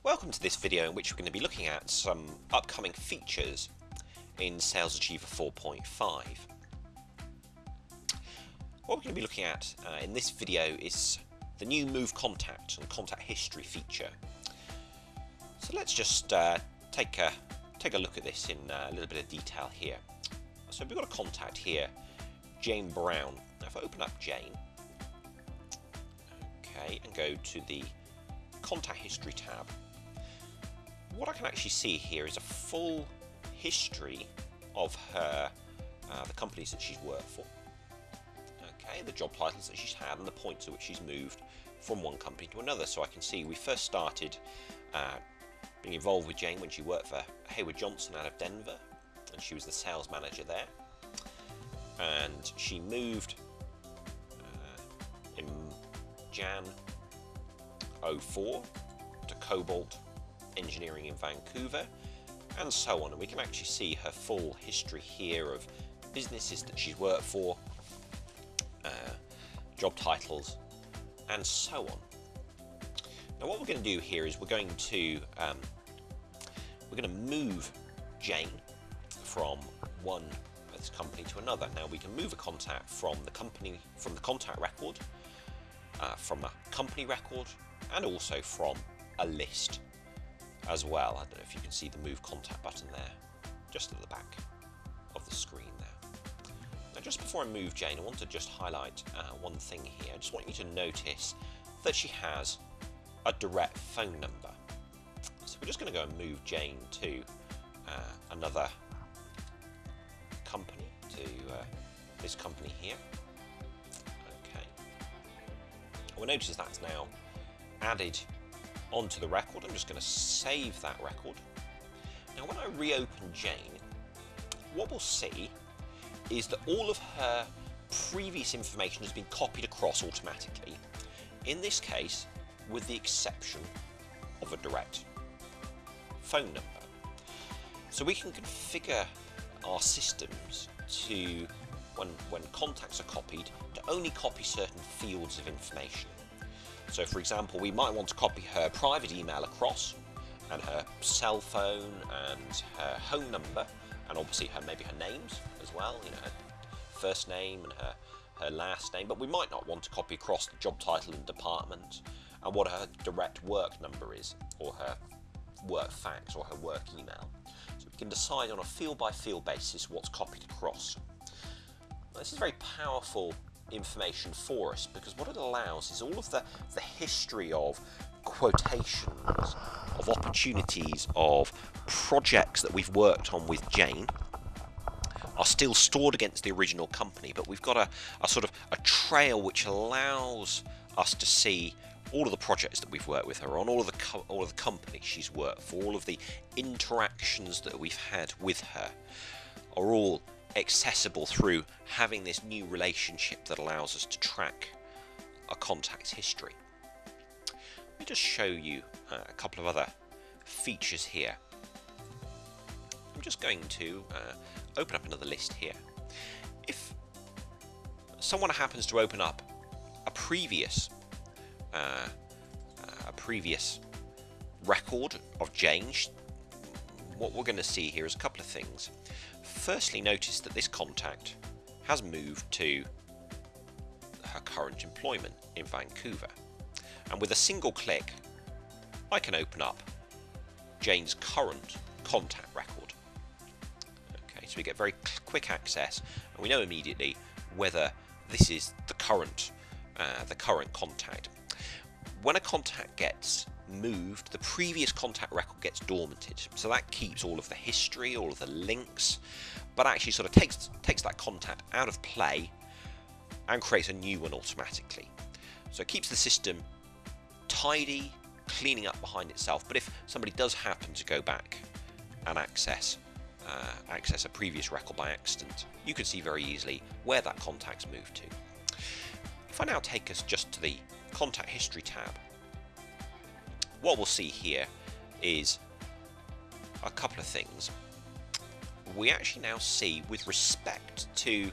Welcome to this video in which we're going to be looking at some upcoming features in SalesAchiever 4.5. What we're going to be looking at in this video is the new Move Contact and Contact History feature. So let's just take a look at this in a little bit of detail here. So we've got a contact here, Jane Brown. Now if I open up Jane, okay, and go to the Contact History tab, what I can actually see here is a full history of her, the companies that she's worked for, okay, the job titles that she's had and the points at which she's moved from one company to another. So I can see we first started being involved with Jane when she worked for Hayward Johnson out of Denver, and she was the sales manager there, and she moved in Jan 04 to Cobalt Engineering in Vancouver, and so on. And we can actually see her full history here of businesses that she's worked for, job titles, and so on. Now what we're going to do here is we're going to move Jane from one company to another. Now we can move a contact from the contact record, from a company record, and also from a list as well. I don't know if you can see the Move Contact button there, just at the back of the screen there. Now just before I move Jane, I want to just highlight one thing here. I just want you to notice that she has a direct phone number. So we're just going to go and move Jane to another company, to this company here. Okay. We'll notice that's now added onto the record. I'm just going to save that record. Now when I reopen Jane, what we'll see is that all of her previous information has been copied across automatically, in this case with the exception of a direct phone number. So we can configure our systems to, when contacts are copied, to only copy certain fields of information. So for example, we might want to copy her private email across, and her cell phone and her home number, and obviously maybe her names as well, you know, her first name and her last name, but we might not want to copy across the job title and department and what her direct work number is, or her work fax, or her work email. So we can decide on a field by field basis what's copied across. Now, this is very powerful information for us, because what it allows is all of the history of quotations, of opportunities, of projects that we've worked on with Jane are still stored against the original company, but we've got a sort of a trail which allows us to see all of the projects that we've worked with her on, all of the companies she's worked for, all of the interactions that we've had with her are all accessible through having this new relationship that allows us to track a contact's history. Let me just show you a couple of other features here. I'm just going to open up another list here. If someone happens to open up a previous record of Jane, what we're going to see here is a couple of things. Firstly, notice that this contact has moved to her current employment in Vancouver, and with a single click I can open up Jane's current contact record. Okay, so we get very quick access, and we know immediately whether this is the current contact. When a contact gets moved, the previous contact record gets dormanted, so that keeps all of the history, all of the links, but actually sort of takes that contact out of play and creates a new one automatically. So it keeps the system tidy, cleaning up behind itself. But if somebody does happen to go back and access a previous record by accident, you can see very easily where that contact's moved to. If I now take us just to the Contact History tab, what we'll see here is a couple of things. We actually now see, with respect to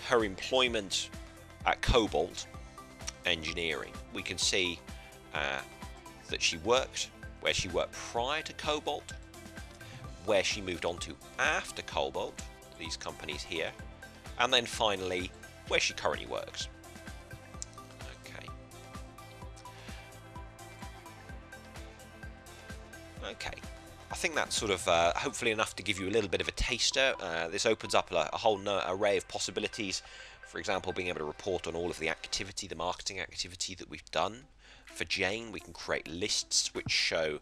her employment at Cobalt Engineering, we can see that she worked where she worked prior to Cobalt, where she moved on to after Cobalt, these companies here, and then finally where she currently works. Okay, I think that's sort of hopefully enough to give you a little bit of a taster. This opens up a whole array of possibilities. For example, being able to report on all of the activity, the marketing activity that we've done. For Jane, we can create lists which show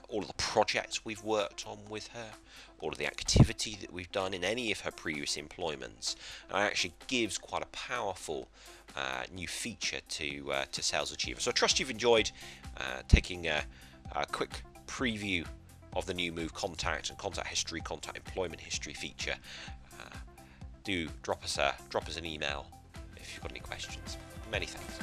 all of the projects we've worked on with her, all of the activity that we've done in any of her previous employments. And it actually gives quite a powerful new feature to SalesAchiever. So I trust you've enjoyed taking a quick preview of the new Move Contact and Contact History, Contact Employment History feature. Do drop us an email if you've got any questions. Many thanks.